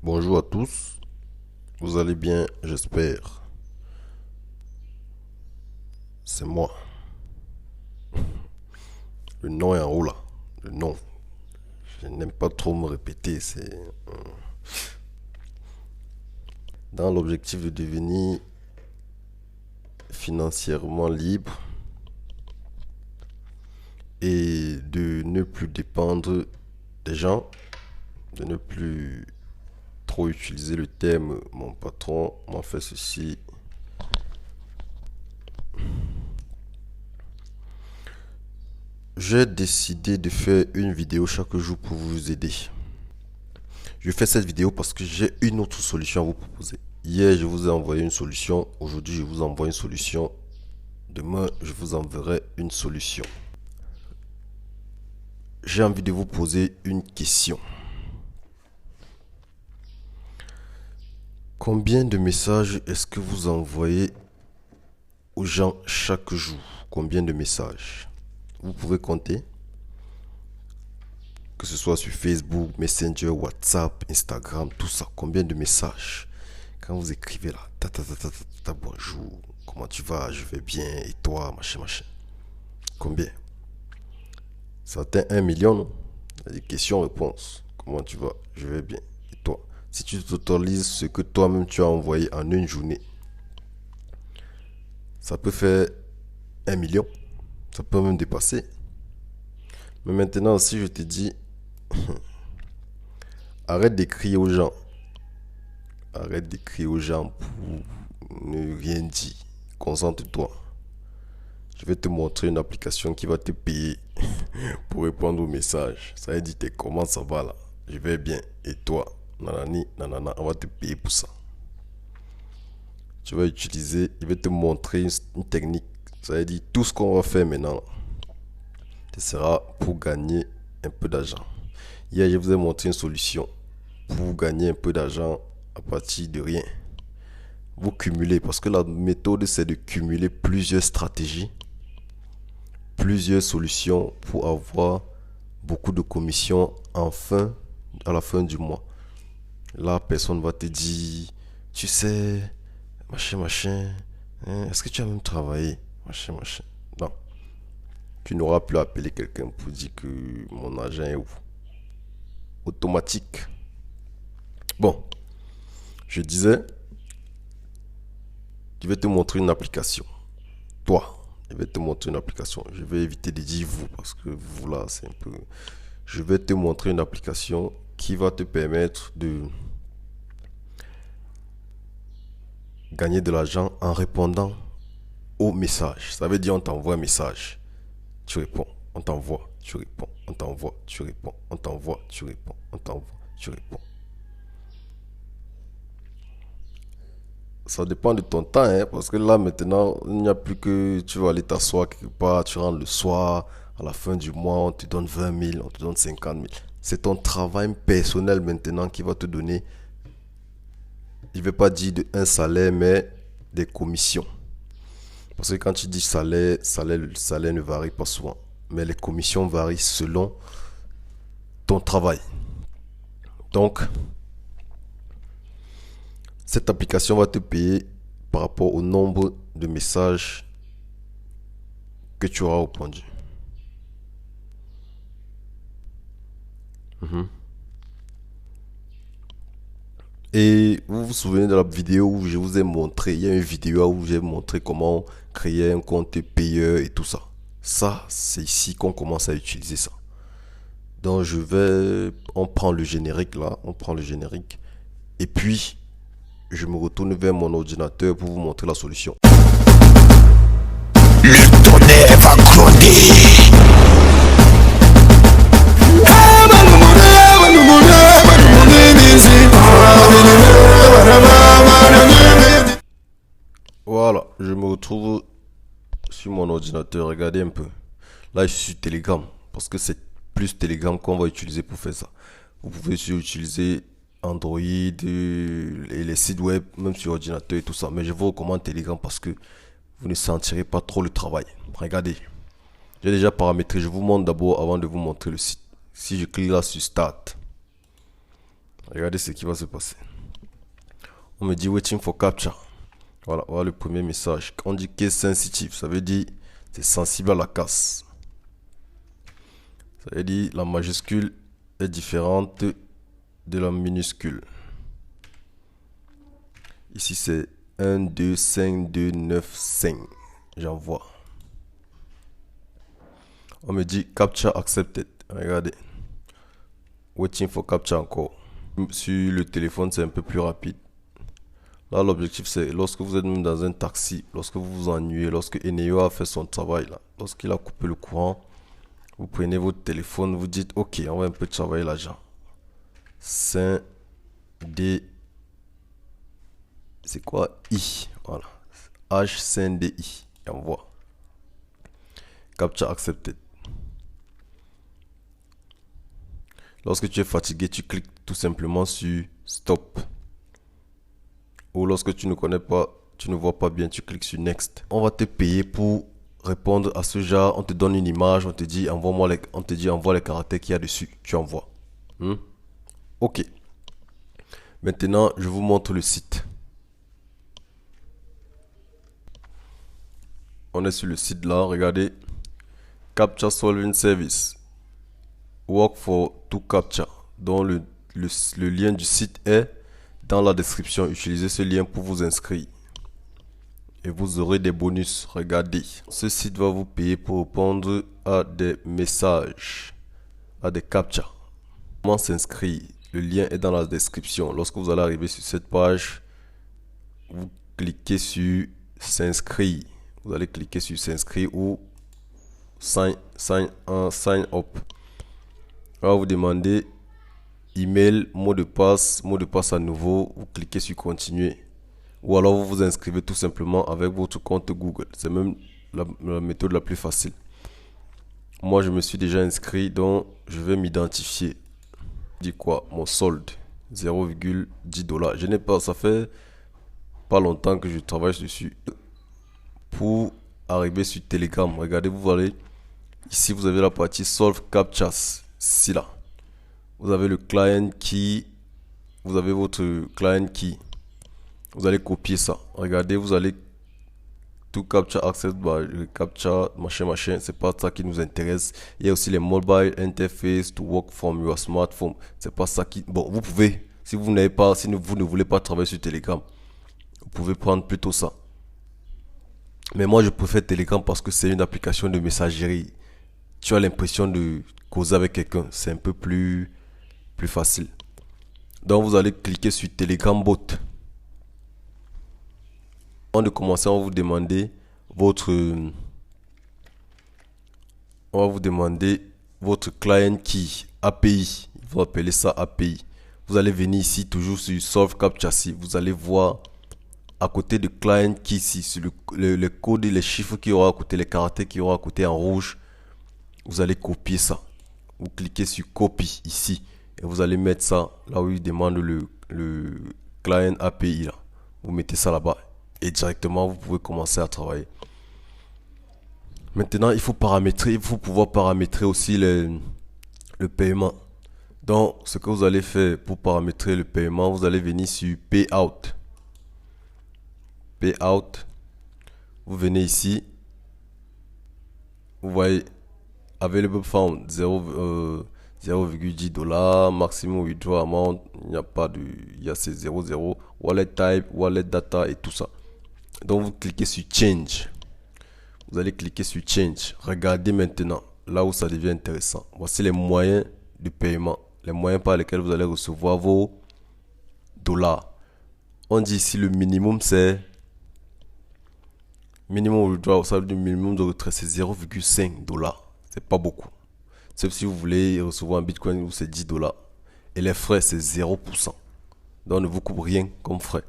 Bonjour à tous, vous allez bien, j'espère. C'est moi. Le nom est en haut là. Le nom. Je n'aime pas trop me répéter. C'est dans l'objectif de devenir financièrement libre et de ne plus dépendre des gens, de ne plus trop utiliser le terme mon patron m'a fait ceci. J'ai décidé de faire une vidéo chaque jour pour vous aider. Je fais cette vidéo parce que j'ai une autre solution à vous proposer. Hier, je vous ai envoyé une solution. Aujourd'hui, je vous envoie une solution. Demain, je vous enverrai une solution. J'ai envie de vous poser une question. Combien de messages est-ce que vous envoyez aux gens chaque jour? Combien de messages? Vous pouvez compter. Que ce soit sur Facebook, Messenger, WhatsApp, Instagram, tout ça. Combien de messages? Quand vous écrivez là, bonjour, comment tu vas? Je vais bien, et toi, machin, machin. Combien? Ça atteint 1 million, non? Il y a des questions-réponses. Comment tu vas? Je vais bien, et toi? Si tu totalises ce que toi-même tu as envoyé en une journée, ça peut faire 1 million. Ça peut même dépasser. Mais maintenant, si je te dis, arrête d'écrire aux gens. Arrête d'écrire aux gens pour ne rien dire. Concentre-toi. Je vais te montrer une application qui va te payer pour répondre aux messages. Ça veut dire, comment ça va là? Je vais bien. Et toi? Nanani, nanana, on va te payer pour ça. Tu vas utiliser, je vais te montrer une technique. Ça veut dire, tout ce qu'on va faire maintenant, ce sera pour gagner un peu d'argent. Hier, je vous ai montré une solution pour gagner un peu d'argent à partir de rien. Vous cumulez, parce que la méthode, c'est de cumuler plusieurs stratégies, plusieurs solutions pour avoir beaucoup de commissions à la fin du mois. Là, personne va te dire, tu sais, machin, machin, hein, est-ce que tu as même travaillé? Machin, machin. Non. Tu n'auras plus à appeler quelqu'un pour dire que mon argent est où. Automatique. Bon, je disais, je vais te montrer une application. Toi, je vais te montrer une application. Je vais éviter de dire vous, parce que vous là, c'est un peu... Je vais te montrer une application qui va te permettre de gagner de l'argent en répondant aux messages. Ça veut dire on t'envoie un message, tu réponds, on t'envoie, tu réponds, on t'envoie, tu réponds, on t'envoie, tu réponds, on t'envoie, tu réponds. Ça dépend de ton temps, hein, parce que là maintenant, il n'y a plus que tu vas aller t'asseoir quelque part, tu rentres le soir, à la fin du mois, on te donne 20 000, on te donne 50 000. C'est ton travail personnel maintenant qui va te donner, je ne vais pas dire un salaire, mais des commissions. Parce que quand tu dis salaire, le salaire ne varie pas souvent. Mais les commissions varient selon ton travail. Donc, cette application va te payer par rapport au nombre de messages que tu auras répondu. Et vous vous souvenez de la vidéo où je vous ai montré, il y a une vidéo où j'ai montré comment créer un compte payeur et tout ça. Ça, c'est ici qu'on commence à utiliser ça. Donc on prend le générique là, on prend le générique. Et puis, je me retourne vers mon ordinateur pour vous montrer la solution. Le tonnerre va gronder. Voilà, je me retrouve sur mon ordinateur. Regardez un peu. Là, je suis sur Telegram parce que c'est plus Telegram qu'on va utiliser pour faire ça. Vous pouvez aussi utiliser Android et les sites web, même sur ordinateur et tout ça. Mais je vous recommande Telegram parce que vous ne sentirez pas trop le travail. Regardez, j'ai déjà paramétré. Je vous montre d'abord avant de vous montrer le site. Si je clique là sur Start, Regardez ce qui va se passer. On me dit waiting for captcha. Voilà le premier message. Quand on dit case sensitive, ça veut dire c'est sensible à la casse. Ça veut dire la majuscule est différente de la minuscule. Ici c'est 1, 2, 5, 2, 9, 5. J'envoie. On me dit captcha accepted. Regardez. Waiting for captcha encore. Sur le téléphone, c'est un peu plus rapide. Là, l'objectif, c'est lorsque vous êtes même dans un taxi, lorsque vous vous ennuyez, lorsque Eneo a fait son travail, là, lorsqu'il a coupé le courant, vous prenez votre téléphone, vous dites, ok, on va un peu travailler l'argent. 5, D, c'est quoi? I, voilà. H, 5, D, I. Et on voit. Captcha accepted. Lorsque tu es fatigué, tu cliques tout simplement sur stop. Ou lorsque tu ne connais pas, tu ne vois pas bien, tu cliques sur next. On va te payer pour répondre à ce genre. On te donne une image, on te dit envoie les caractères qu'il y a dessus. Tu envoies. Ok. Maintenant, je vous montre le site. On est sur le site là, regardez. Captcha Solving Service. Work for to Captcha. Donc le lien du site est dans la description. Utilisez ce lien pour vous inscrire. Et vous aurez des bonus. Regardez. Ce site va vous payer pour répondre à des messages, à des captcha. Comment s'inscrire? Le lien est dans la description. Lorsque vous allez arriver sur cette page, vous cliquez sur s'inscrire. Vous allez cliquer sur s'inscrire ou sign up. On va vous demander email, mot de passe à nouveau. Vous cliquez sur continuer. Ou alors vous vous inscrivez tout simplement avec votre compte Google. C'est même la méthode la plus facile. Moi je me suis déjà inscrit, donc je vais m'identifier. Dis quoi? Mon solde 0,10 $. Je n'ai pas, ça fait pas longtemps que je travaille dessus. Pour arriver sur Telegram, regardez, vous allez ici, vous avez la partie Solve Captchas. Ici là, vous avez le client key, vous avez votre client key. Vous allez copier ça. Regardez, vous allez tout captcha access by le captcha machin, c'est pas ça qui nous intéresse. Il y a aussi les mobile interface to work from your smartphone. C'est pas ça qui. Bon, vous pouvez, si vous n'avez pas, si vous ne voulez pas travailler sur Telegram, vous pouvez prendre plutôt ça. Mais moi, je préfère Telegram parce que c'est une application de messagerie. Tu as l'impression de causer avec quelqu'un. C'est un peu plus facile. Donc, vous allez cliquer sur Telegram Bot. Avant de commencer, on va vous demander votre client key, API. Il faut appeler ça API. Vous allez venir ici, toujours sur Solve Captcha. Vous allez voir à côté de client key ici, sur le code et les chiffres qui aura à côté, les caractères qui aura à côté en rouge. Vous allez copier ça. Vous cliquez sur copy ici et vous allez mettre ça là où il demande le client API là. Vous mettez ça là-bas. Et directement, vous pouvez commencer à travailler. Maintenant, il faut pouvoir paramétrer aussi le paiement. Donc, ce que vous allez faire pour paramétrer le paiement, vous allez venir sur Payout. Payout. Vous venez ici. Vous voyez, Available Fund 0,10 $, maximum withdraw amount, il y a ces 00, wallet type, wallet data et tout ça. Donc vous cliquez sur Change. Vous allez cliquer sur Change. Regardez maintenant là où ça devient intéressant. Voici les moyens de paiement. Les moyens par lesquels vous allez recevoir vos dollars. On dit ici le minimum c'est minimum withdrawal, ça veut dire minimum de retrait c'est 0,5 $. C'est pas beaucoup. Sauf si vous voulez recevoir un bitcoin où c'est 10 $. Et les frais c'est 0%. Donc on ne vous coupe rien comme frais.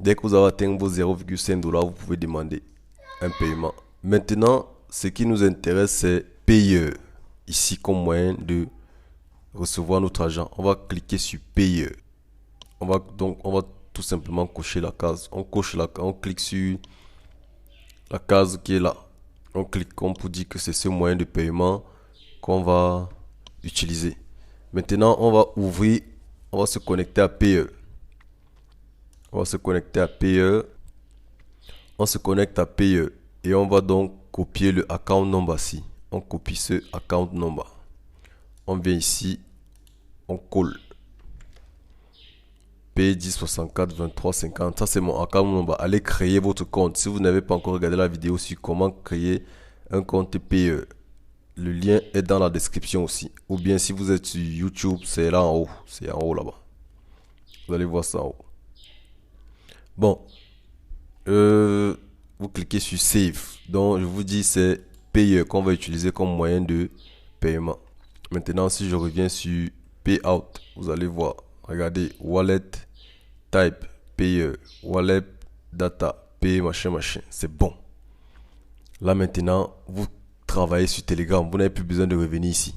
Dès que vous avez atteint vos 0,5 $, vous pouvez demander un paiement. Maintenant, ce qui nous intéresse, c'est payeur. Ici, comme moyen de recevoir notre argent. On va cliquer sur payeur. On va tout simplement cocher la case. On clique sur la case qui est là. On clique comme pour dire que c'est ce moyen de paiement qu'on va utiliser. Maintenant, on va on va se connecter à PE. On va se connecter à PE. On se connecte à PE et on va donc copier le account number ici. On copie ce account number. On vient ici, on colle. P10 64 23 50. Ça c'est mon account number. Allez créer votre compte. Si vous n'avez pas encore regardé la vidéo sur comment créer un compte PE, le lien est dans la description aussi. Ou bien si vous êtes sur YouTube, c'est là en haut. C'est en haut là-bas. Vous allez voir ça en haut. Bon. Vous cliquez sur Save. Donc je vous dis c'est PE qu'on va utiliser comme moyen de paiement. Maintenant si je reviens sur Payout, vous allez voir. Regardez, Wallet, Type, PE, Wallet, Data, PE, machin. C'est bon. Là maintenant, vous travaillez sur Telegram. Vous n'avez plus besoin de revenir ici.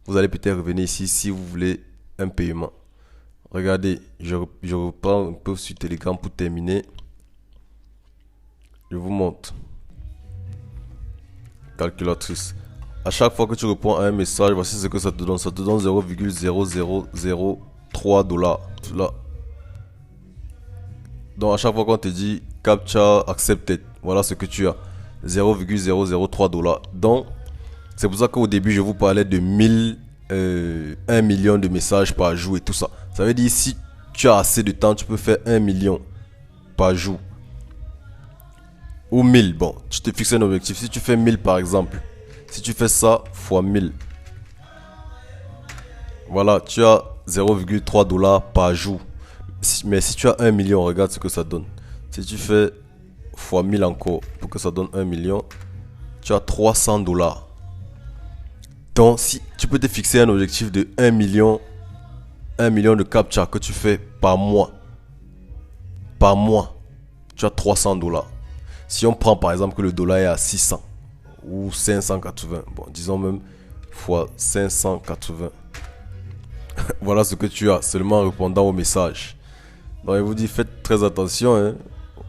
Vous allez peut-être revenir ici si vous voulez un paiement. Regardez, je reprends un peu sur Telegram pour terminer. Je vous montre. Calculatrice. À chaque fois que tu réponds à un message, voici ce que ça te donne. Ça te donne 0,0003 $. Là. Donc à chaque fois qu'on te dit Captcha accepted, voilà ce que tu as. 0,003 $. Donc c'est pour ça qu'au début je vous parlais de 1 million de messages par jour et tout ça. Ça veut dire si tu as assez de temps, tu peux faire 1 million par jour. Ou 1000, bon, tu te fixes un objectif. Si tu fais 1000 par exemple, si tu fais ça fois 1000, voilà, tu as 0,3 $ par jour. Mais si tu as 1 million, regarde ce que ça donne. Si tu fais fois 1000 encore, pour que ça donne 1 million, tu as 300 $. Donc, si tu peux te fixer un objectif de 1 million de captcha que tu fais par mois. Par mois, tu as 300 $. Si on prend par exemple que le dollar est à 600 ou 580, bon, disons même fois 580. Voilà ce que tu as, seulement en répondant au message. Donc il vous dit faites très attention. Hein.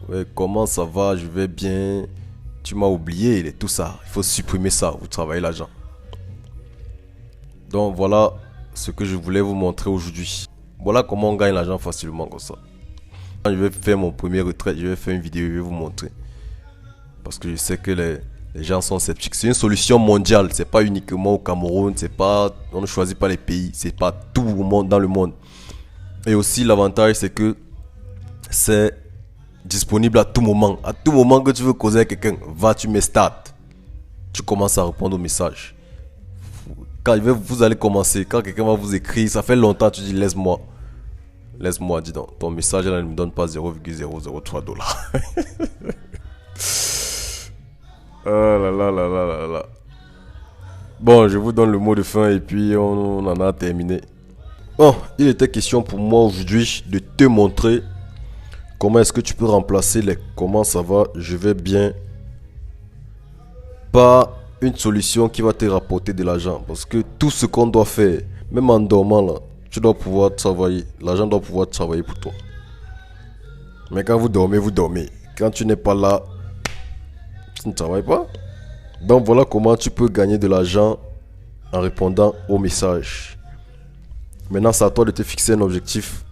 Ouais, comment ça va, je vais bien. Tu m'as oublié et tout ça. Il faut supprimer ça, vous travaillez l'argent. Donc voilà ce que je voulais vous montrer aujourd'hui. Voilà comment on gagne l'argent facilement comme ça. Quand je vais faire mon premier retrait, je vais faire une vidéo, je vais vous montrer. Parce que je sais que les gens sont sceptiques. C'est une solution mondiale. C'est pas uniquement au Cameroun. C'est pas, on ne choisit pas les pays. C'est pas tout le monde dans le monde. Et aussi l'avantage c'est que c'est disponible à tout moment. À tout moment que tu veux causer avec quelqu'un, va, tu mets start. Tu commences à répondre aux messages. Quand vous allez commencer, quand quelqu'un va vous écrire, ça fait longtemps, tu dis laisse-moi. Laisse-moi, dis donc. Ton message là ne me donne pas 0,003 $. Ah là là là là là là. Bon, je vous donne le mot de fin et puis on en a terminé. Bon, il était question pour moi aujourd'hui de te montrer comment est-ce que tu peux remplacer les comment ça va, je vais bien par une solution qui va te rapporter de l'argent. Parce que tout ce qu'on doit faire, même en dormant là, tu dois pouvoir travailler. L'argent doit pouvoir travailler pour toi. Mais quand vous dormez, vous dormez. Quand tu n'es pas là, tu ne travailles pas. Donc voilà comment tu peux gagner de l'argent en répondant aux messages. Maintenant, c'est à toi de te fixer un objectif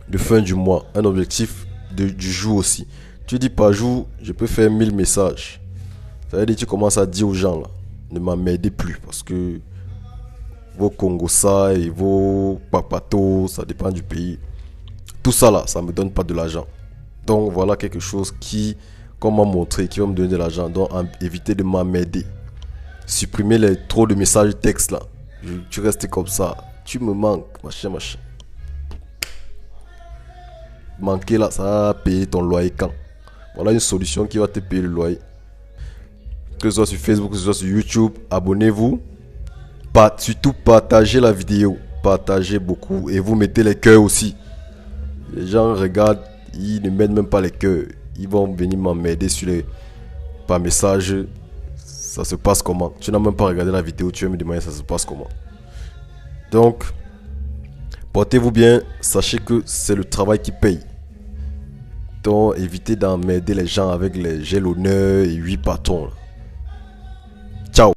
de fin du mois, un objectif du jour aussi. Tu dis par jour, je peux faire 1000 messages. Ça veut dire que tu commences à dire aux gens là, ne m'emmerdez plus parce que vos Congosa et vos Papato, ça dépend du pays. Tout ça là, ça me donne pas de l'argent. Donc voilà quelque chose qu'on m'a montré, qui va me donner de l'argent. Donc évitez de m'emmerder. Supprimez trop de messages texte là. Tu restes comme ça. Tu me manques, machin. Manquer là, ça va payer ton loyer quand. Voilà une solution qui va te payer le loyer. Que ce soit sur Facebook, que ce soit sur YouTube, abonnez-vous. Surtout partagez la vidéo. Partagez beaucoup. Et vous mettez les cœurs aussi. Les gens regardent, ils ne mettent même pas les cœurs. Ils vont venir m'emmerder par message. Ça se passe comment? Tu n'as même pas regardé la vidéo, tu vas me demander ça se passe comment. Donc, portez-vous bien. Sachez que c'est le travail qui paye. Donc, évitez d'emmerder les gens avec les j'ai l'honneur et 8 patrons.